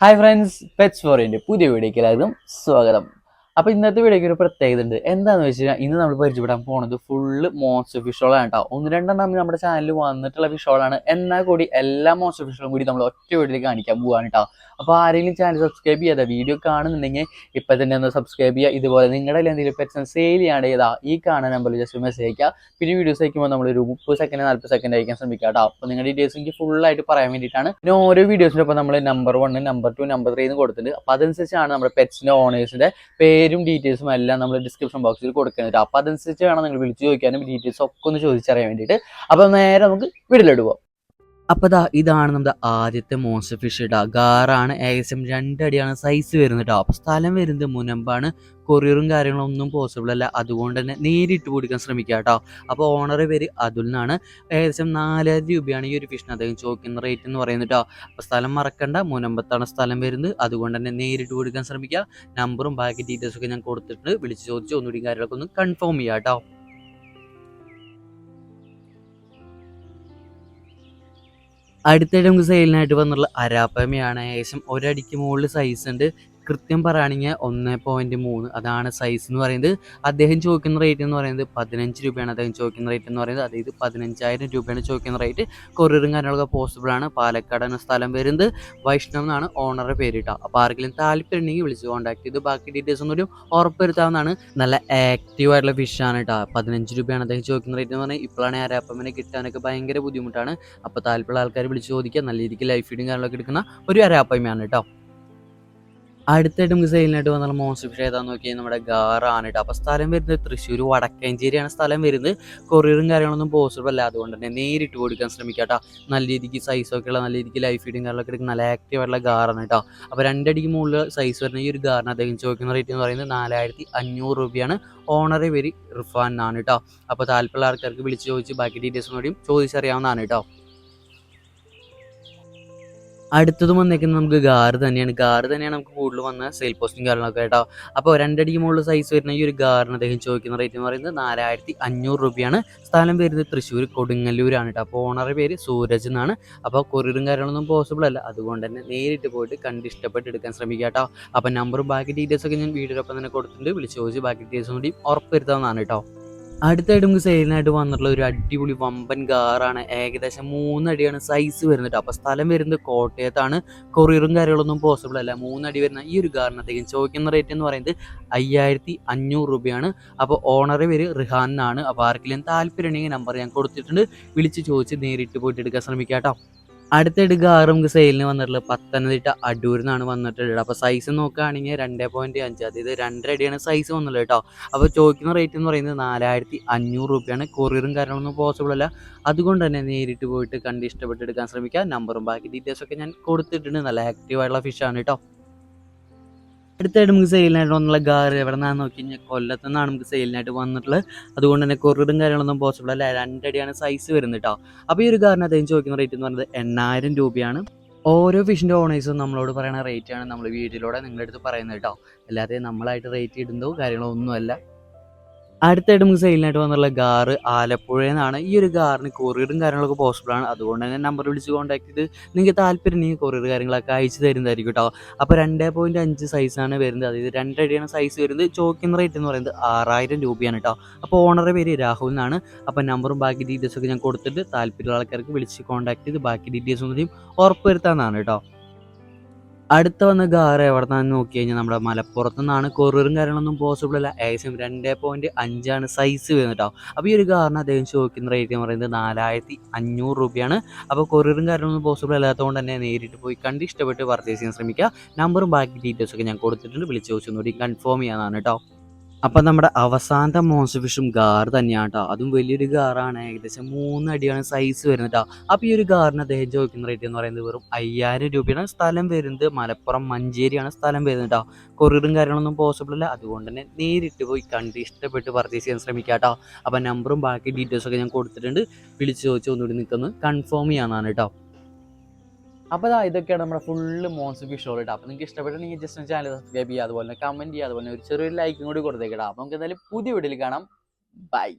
Hi friends, pets ഫോറിൻ്റെ പുതിയ വീഡിയോയ്ക്ക് എല്ലാവർക്കും സ്വാഗതം. അപ്പോൾ ഇന്നത്തെ വീഡിയോയ്ക്ക് ഒരു പ്രത്യേകത ഉണ്ട്. എന്താണെന്ന് വെച്ച് കഴിഞ്ഞാൽ ഇന്ന് നമ്മൾ പരിചയപ്പെടാൻ പോകുന്നത് ഫുള്ള് മോൺസ്റ്റർ ഫിഷുകളാണ് കേട്ടോ. ഒന്ന് രണ്ടെണ്ണം നമ്മുടെ ചാനലിൽ വന്നിട്ടുള്ള ഫിഷുകളാണ്. എന്നാൽ കൂടി എല്ലാ മോൺസ്റ്റർ ഫിഷുകളും കൂടി നമ്മൾ ഒറ്റ വീഡിയോയിൽ കാണിക്കാൻ പോവാണ് കേട്ടോ. അപ്പോൾ ആരെങ്കിലും ചാനൽ സബ്സ്ക്രൈബ് ചെയ്യാതെ വീഡിയോ കാണുന്നുണ്ടെങ്കിൽ ഇപ്പം തന്നെ ഒന്ന് സബ്സ്ക്രൈബ് ചെയ്യുക. ഇതുപോലെ നിങ്ങളുടെ എന്തെങ്കിലും പെറ്റ്സിന് സെയിൽ ചെയ്യാണ്ട് ചെയ്താൽ ഈ കാണുന്ന നമ്പറിൽ ജസ്റ്റ് മെസ്സേജ് അയക്കുക. പിന്നെ വീഡിയോസ് അയക്കുമ്പോൾ നമ്മളൊരു 30 സെക്കൻഡ് 40 സെക്കൻഡ് അയക്കാൻ ശ്രമിക്കുക കേട്ടോ. അപ്പോൾ നിങ്ങളുടെ ഡീറ്റെയിൽസ് എനിക്ക് ഫുള്ളായിട്ട് പറയാൻ വേണ്ടിയിട്ടാണ്. പിന്നെ ഓരോ വീഡിയോസിനും ഇപ്പോൾ നമ്മൾ നമ്പർ 1, നമ്പർ 2, നമ്പർ 3 എന്ന് കൊടുത്തിട്ടുണ്ട്. അപ്പോൾ അതനുസരിച്ചാണ് നമ്മുടെ പെറ്റ്സിൻ്റെ ഓണേഴ്സിൻ്റെ പേരും ഡീറ്റെയിൽസും എല്ലാം നമ്മൾ ഡിസ്ക്രിപ്ഷൻ ബോക്സിൽ കൊടുക്കുന്നത്. അപ്പോൾ അതനുസരിച്ച് വേണം നിങ്ങൾ വിളിച്ച് ചോദിക്കാനും ഡീറ്റെയിൽസ് ഒക്കെ ഒന്ന് ചോദിച്ചറിയാൻ വേണ്ടിയിട്ട്. അപ്പോൾ നേരെ നമുക്ക് വീട്ടിലോട്ട് പോകാം. അപ്പോൾ ഇതാണ് നമ്മുടെ ആദ്യത്തെ മോൺസ്റ്റർ ഫിഷ് ഇടാ. ഗാറാണ്. ഏകദേശം 2 അടിയാണ് സൈസ് വരുന്നത് കേട്ടോ. അപ്പോൾ സ്ഥലം വരുന്നത് മുനമ്പാണ്. കൊറിയറും കാര്യങ്ങളൊന്നും പോസിബിൾ അല്ല. അതുകൊണ്ട് തന്നെ നേരിട്ട് കൊടുക്കാൻ ശ്രമിക്കുക കേട്ടോ. അപ്പോൾ ഓണർ പേര് അതുൽ എന്നാണ്. ഏകദേശം 4000 രൂപയാണ് ഈ ഒരു ഫിഷിന് അദ്ദേഹം ചോദിക്കുന്ന റേറ്റ് എന്ന് പറയുന്നത് കേട്ടോ. അപ്പോൾ സ്ഥലം മറക്കണ്ട, മുനമ്പത്താണ് സ്ഥലം വരുന്നത്. അതുകൊണ്ട് തന്നെ നേരിട്ട് കൊടുക്കാൻ ശ്രമിക്കുക. നമ്പറും ബാക്കി ഡീറ്റെയിൽസൊക്കെ ഞാൻ കൊടുത്തിട്ടുണ്ട്. വിളിച്ച് ചോദിച്ച് ഒന്നുകൂടി കാര്യങ്ങളൊക്കെ ഒന്ന് കൺഫേം ചെയ്യുക കേട്ടോ. അടുത്തിടെ നമുക്ക് സെയിലിനായിട്ട് വന്നുള്ള അരാപ്പമയാണ്. ഏകദേശം ഒരടിക്ക് മുകളിൽ സൈസ് ഉണ്ട്. കൃത്യം പറയുകയാണെങ്കിൽ 1.3 അതാണ് സൈസ് എന്ന് പറയുന്നത്. അദ്ദേഹം ചോദിക്കുന്ന റേറ്റ് എന്ന് പറയുന്നത് 15 രൂപയാണ്. അദ്ദേഹം ചോദിക്കുന്ന റേറ്റ് എന്ന് പറയുന്നത്, അതായത് 15,000 രൂപയാണ് ചോദിക്കുന്ന റേറ്റ്. കൊറിയറും കാര്യങ്ങളൊക്കെ പോസിബിൾ ആണ്. പാലക്കാടാണ് സ്ഥലം വരുന്നത്. വൈഷ്ണവ് എന്നാണ് ഓണറുടെ പേര് കേട്ടോ. അപ്പോൾ ആർക്കെങ്കിലും താല്പര്യം ഉണ്ടെങ്കിൽ വിളിച്ച് കോൺടാക്ട് ചെയ്ത് ബാക്കി ഡീറ്റെയിൽസ് ഒന്നും ഉറപ്പുവരുത്താവുന്നതാണ്. നല്ല ആക്റ്റീവ് ആയിട്ടുള്ള ഫിഷാണ് കേട്ടോ. 15 രൂപയാണ് അദ്ദേഹം ചോദിക്കുന്ന റേറ്റ് എന്ന് പറഞ്ഞാൽ. ഇപ്പോഴാണ് അരാപ്പമ്മനെ കിട്ടാനൊക്കെ ഭയങ്കര ബുദ്ധിമുട്ടാണ്. അപ്പോൾ താല്പര്യമുള്ള ആൾക്കാർ വിളിച്ച് ചോദിക്കുക. നല്ല രീതിക്ക് ലൈഫ് ഫീഡും കാര്യങ്ങളൊക്കെ എടുക്കുന്ന ഒരു അരാപ്പമ്മയാണ് കേട്ടോ. അടുത്തായിട്ട് നമുക്ക് സെയിലിനായിട്ട് വന്നുള്ള മോൺസ്റ്റർ ഫിഷ് ഏതാണെന്ന് നോക്കിയാൽ നമ്മുടെ ഗാറാണ് കേട്ടോ. അപ്പോൾ സ്ഥലം വരുന്നത് തൃശ്ശൂർ വടക്കഞ്ചേരിയാണ് സ്ഥലം വരുന്നത്. കൊറിയറും കാര്യങ്ങളൊന്നും പോസിബിൾ അല്ല. അതുകൊണ്ട് തന്നെ നേരിട്ട് കൊടുക്കാൻ ശ്രമിക്കുക കേട്ടോ. നല്ല രീതിക്ക് സൈസൊക്കെ ഉള്ള നല്ല രീതിക്ക് ലൈഫ് ഫീഡും കാര്യങ്ങളൊക്കെ എടുക്കുന്ന നല്ല ആക്റ്റീവ് ആയിട്ടുള്ള ഗാറാണ് കേട്ടോ. അപ്പോൾ 2 അടിക്ക് മുകളിൽ സൈസ് വരുന്ന ഈ ഒരു ഗാറിന് അദ്ദേഹം ചോദിക്കുന്ന റേറ്റ് എന്ന് പറയുന്നത് 4500 രൂപയാണ്. ഓണറെ പേര് ഇർഫാൻ എന്നാണ് കേട്ടോ. അപ്പോൾ താല്പര്യമുള്ള ആൾക്കാർക്ക് വിളിച്ച് ചോദിച്ച് ബാക്കി ഡീറ്റെയിൽസും കൂടിയും ചോദിച്ചറിയാവുന്നതാണ് കേട്ടോ. അടുത്തതും വന്നേക്കുന്നത് നമുക്ക് ഗാറ് തന്നെയാണ് നമുക്ക് കൂടുതൽ വന്ന സെയിൽ പോസ്റ്റും കാര്യങ്ങളൊക്കെ കേട്ടോ. അപ്പോൾ 2 അടിക്ക് മുകളിൽ സൈസ് വരുന്ന ഈ ഒരു ഗാറിന് അദ്ദേഹം ചോദിക്കുന്ന റേറ്റ് എന്ന് പറയുന്നത് 4500 രൂപയാണ്. സ്ഥലം വരുന്നത് തൃശ്ശൂർ കൊടുങ്ങല്ലൂരാണ് കേട്ടോ. അപ്പോൾ ഓണറുടെ പേര് സൂരജ് എന്നാണ്. അപ്പോൾ കൊറിയറും കാര്യങ്ങളൊന്നും പോസിബിൾ അല്ല. അതുകൊണ്ട് തന്നെ നേരിട്ട് പോയിട്ട് കണ്ട് ഇഷ്ടപ്പെട്ട് എടുക്കാൻ ശ്രമിക്കുക കേട്ടോ. അപ്പോൾ നമ്പറും ബാക്കി ഡീറ്റെയിൽസൊക്കെ ഞാൻ വീഡിയോടൊപ്പം തന്നെ കൊടുത്തിട്ടുണ്ട്. വിളിച്ച് ചോദിച്ച് ബാക്കി ഡീറ്റെയിൽസും കൂടി ഉറപ്പ് വരുത്താവുന്നതാണ് കേട്ടോ. അടുത്തായിട്ട് നമുക്ക് സെയിലിനായിട്ട് വന്നിട്ടുള്ള ഒരു അടിപൊളി വമ്പൻ ഗാറാണ്. ഏകദേശം 3 അടിയാണ് സൈസ് വരുന്നത്. അപ്പോൾ സ്ഥലം വരുന്നത് കോട്ടയത്താണ്. കൊറിയറും കാര്യങ്ങളൊന്നും പോസിബിൾ അല്ല. 3 അടി വരുന്ന ഈ ഒരു ഗാറിനത്തേക്കും ചോദിക്കുന്ന റേറ്റ് എന്ന് പറയുന്നത് 5500 രൂപയാണ്. അപ്പോൾ ഓണറെ പേര് റിഹാൻ എന്നാണ്. അപ്പോൾ ആർക്കെങ്കിലും താല്പര്യം ഉണ്ടെങ്കിൽ നമ്പർ ഞാൻ കൊടുത്തിട്ടുണ്ട്. വിളിച്ച് ചോദിച്ച് നേരിട്ട് പോയിട്ട് എടുക്കാൻ ശ്രമിക്കാം കേട്ടോ. അടുത്തായിട്ട് ഗാറ് നമുക്ക് സെയിലിന് വന്നിട്ടുള്ളത് പത്തനംതിട്ട അടൂരിൽ നിന്നാണ് വന്നിട്ടുള്ളത്. അപ്പോൾ സൈസ് നോക്കുകയാണെങ്കിൽ 2.5, അതായത് 2 അടിയാണ് സൈസ് വന്നുള്ളത് കേട്ടോ. അപ്പോൾ ചോദിക്കുന്ന റേറ്റ് എന്ന് പറയുന്നത് 4500 രൂപയാണ്. കൊറിയറും കാര്യങ്ങളൊന്നും പോസിബിൾ അല്ല. അതുകൊണ്ട് തന്നെ നേരിട്ട് പോയിട്ട് കണ്ട് ഇഷ്ടപ്പെട്ട് എടുക്കാൻ ശ്രമിക്കുക. നമ്പറും ബാക്കി ഡീറ്റെയിൽസൊക്കെ ഞാൻ കൊടുത്തിട്ടുണ്ട്. നല്ല ആക്റ്റീവായിട്ടുള്ള ഫിഷാണ് കേട്ടോ. അടുത്തായിട്ട് നമുക്ക് സെയിലിനായിട്ട് വന്നുള്ള ഗാറ് എവിടെ നിന്നാണെന്ന് നോക്കി കഴിഞ്ഞാൽ കൊല്ലത്തു നിന്നാണ് നമുക്ക് സെയിലിനായിട്ട് വന്നിട്ടുള്ളത്. അതുകൊണ്ട് തന്നെ കൊറിയറും കാര്യങ്ങളൊന്നും പോസിബിൾ അല്ല. 2 അടിയാണ് സൈസ് വരുന്നത് കേട്ടോ. അപ്പോൾ ഈ ഒരു ഗാറിന് അദ്ദേഹം ചോദിക്കുന്ന റേറ്റ് എന്ന് പറയുന്നത് 8000 രൂപയാണ്. ഓരോ ഫിഷിൻ്റെ ഓണേഴ്സും നമ്മളോട് പറയുന്ന റേറ്റാണ് നമ്മൾ വീഡിയോയിലൂടെ നിങ്ങളുടെ അടുത്ത് പറയുന്നത് കേട്ടോ. അല്ലാതെ നമ്മളായിട്ട് റേറ്റ് ഇടുന്നതോ കാര്യങ്ങളോ ഒന്നുമല്ല. അടുത്തായിട്ട് നമുക്ക് സെയിലിനായിട്ട് വന്നുള്ള ഗാറ് ആലപ്പുഴയിൽ നിന്നാണ്. ഈ ഒരു ഗാറിന് കൊറിയറും കാര്യങ്ങളൊക്കെ പോസിബിൾ ആണ്. അതുകൊണ്ട് തന്നെ നമ്പർ വിളിച്ച് കോൺടാക്ട് ചെയ്ത് നിങ്ങൾക്ക് താല്പര്യം ഉണ്ടെങ്കിൽ കൊറിയർ കാര്യങ്ങളൊക്കെ അയച്ചു തരുന്നതായിരിക്കും കേട്ടോ. അപ്പോൾ 2.5 സൈസാണ് വരുന്നത്. അതായത് 2 അടിയാണ് സൈസ് വരുന്നത്. ചോദിക്കുന്ന റേറ്റ് എന്ന് പറയുന്നത് 6000 രൂപയാണ് കേട്ടോ. അപ്പോൾ ഓണറുടെ പേര് രാഹുൽ എന്നാണ്. അപ്പോൾ നമ്പറും ബാക്കി ഡീറ്റെയിൽസൊക്കെ ഞാൻ കൊടുത്തിട്ട് താല്പര്യമുള്ള ആൾക്കാർക്ക് വിളിച്ച് കോൺടാക്ട് ചെയ്ത് ബാക്കി ഡീറ്റെയിൽസ് ഒന്നും ഉറപ്പ് വരുത്താവുന്നതാണ് കേട്ടോ. അടുത്ത വന്ന ഗാറ് എവിടെ നിന്നാന്ന് നോക്കി കഴിഞ്ഞാൽ നമ്മുടെ മലപ്പുറത്ത് നിന്നാണ്. കൊറിയറും കാര്യങ്ങളൊന്നും പോസിബിൾ അല്ല. ഏകദേശം 2.5 സൈസ് വരുന്നത് കേട്ടോ. അപ്പോൾ ഈ ഒരു ഗാറിന് അദ്ദേഹം ചോദിക്കുന്ന റേറ്റ് എന്ന് പറയുന്നത് 4500 രൂപയാണ്. അപ്പോൾ കൊറിയറും കാര്യങ്ങളൊന്നും പോസിബിൾ അല്ലാത്തതുകൊണ്ട് തന്നെ നേരിട്ട് പോയി കണ്ട് ഇഷ്ടപ്പെട്ട് പർച്ചേസ് ചെയ്യാൻ ശ്രമിക്കുക. നമ്പറും ബാക്കി ഡീറ്റെയിൽസൊക്കെ ഞാൻ കൊടുത്തിട്ടുണ്ട്. വിളിച്ച് ചോദിച്ചൊന്നുകൂടി കൺഫേം ചെയ്യാനാണ് കേട്ടോ. അപ്പം നമ്മുടെ അവസാനത്തെ മോൺസ്റ്റർ ഫിഷും ഗാറ് തന്നെയാണ് കേട്ടോ. അതും വലിയൊരു ഗാറാണ്. ഏകദേശം 3 അടിയാണ് സൈസ് വരുന്നത് കേട്ടോ. അപ്പോൾ ഈ ഒരു ഗാറിന് അദ്ദേഹം ചോദിക്കുന്ന റേറ്റ് എന്ന് പറയുന്നത് വെറും 5000 രൂപയാണ്. സ്ഥലം വരുന്നത് മലപ്പുറം മഞ്ചേരിയാണ് സ്ഥലം വരുന്നത് കേട്ടോ. കൊറിയറും കാര്യങ്ങളൊന്നും പോസിബിൾ അല്ല. അതുകൊണ്ട് തന്നെ നേരിട്ട് പോയി കണ്ട് ഇഷ്ടപ്പെട്ട് പർച്ചേസ് ചെയ്യാൻ ശ്രമിക്കുക കേട്ടോ. അപ്പോൾ നമ്പറും ബാക്കി ഡീറ്റെയിൽസൊക്കെ ഞാൻ കൊടുത്തിട്ടുണ്ട്. വിളിച്ച് ചോദിച്ച് ഒന്നുകൂടി നിൽക്കുന്നത് കൺഫേം ചെയ്യാനാണ് കേട്ടോ. അപ്പോൾ ഇതൊക്കെയാണ് നമ്മുടെ ഫുള്ള് മോൺസ്റ്റർ ഫിഷുകൾ കേട്ടോ. അപ്പോൾ നിങ്ങൾക്ക് ഇഷ്ടപ്പെട്ടിട്ടുണ്ടെങ്കിൽ ജസ്റ്റ് ചാനൽ സബ്സ്ക്രൈബ് ചെയ്യുക, അതുപോലെ കമൻറ്റ് ചെയ്യുക, അതുപോലെ ഒരു ചെറിയൊരു ലൈക്കും കൂടി കൊടുത്തേക്കട്ടോ. അപ്പോൾ നമുക്ക് എന്തായാലും പുതിയ വീഡിയോയിൽ കാണാം. ബൈ.